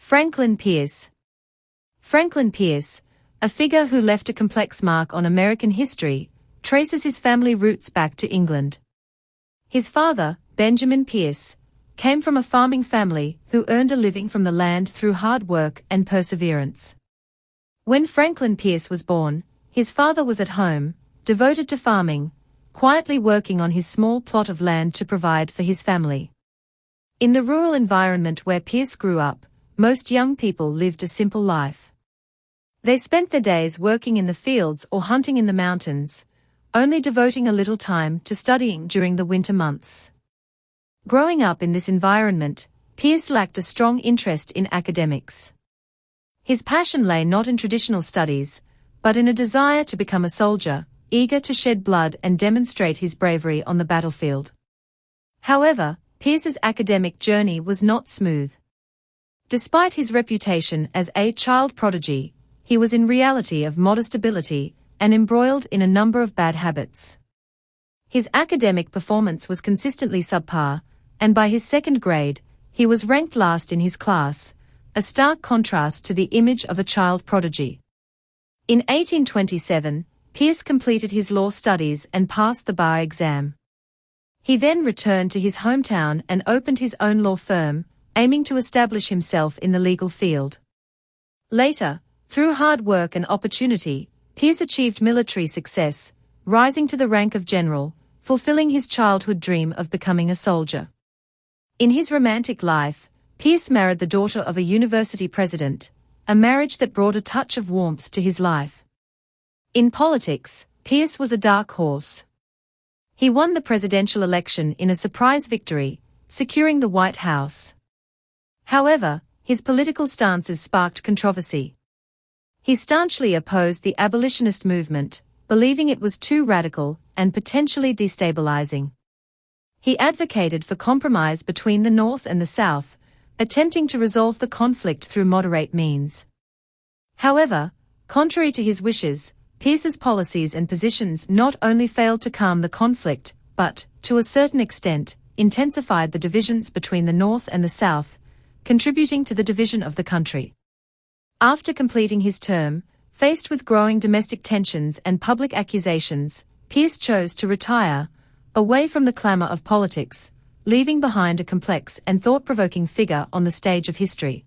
Franklin Pierce. Franklin Pierce, a figure who left a complex mark on American history, traces his family roots back to England. His father, Benjamin Pierce, came from a farming family who earned a living from the land through hard work and perseverance. When Franklin Pierce was born, his father was at home, devoted to farming, quietly working on his small plot of land to provide for his family. In the rural environment where Pierce grew up, most young people lived a simple life. They spent their days working in the fields or hunting in the mountains, only devoting a little time to studying during the winter months. Growing up in this environment, Pierce lacked a strong interest in academics. His passion lay not in traditional studies, but in a desire to become a soldier, eager to shed blood and demonstrate his bravery on the battlefield. However, Pierce's academic journey was not smooth. Despite his reputation as a child prodigy, he was in reality of modest ability and embroiled in a number of bad habits. His academic performance was consistently subpar, and by his second grade, he was ranked last in his class, a stark contrast to the image of a child prodigy. In 1827, Pierce completed his law studies and passed the bar exam. He then returned to his hometown and opened his own law firm, aiming to establish himself in the legal field. Later, through hard work and opportunity, Pierce achieved military success, rising to the rank of general, fulfilling his childhood dream of becoming a soldier. In his romantic life, Pierce married the daughter of a university president, a marriage that brought a touch of warmth to his life. In politics, Pierce was a dark horse. He won the presidential election in a surprise victory, securing the White House. However, his political stances sparked controversy. He staunchly opposed the abolitionist movement, believing it was too radical and potentially destabilizing. He advocated for compromise between the North and the South, attempting to resolve the conflict through moderate means. However, contrary to his wishes, Pierce's policies and positions not only failed to calm the conflict, but, to a certain extent, intensified the divisions between the North and the South, contributing to the division of the country. After completing his term, faced with growing domestic tensions and public accusations, Pierce chose to retire, away from the clamor of politics, leaving behind a complex and thought-provoking figure on the stage of history.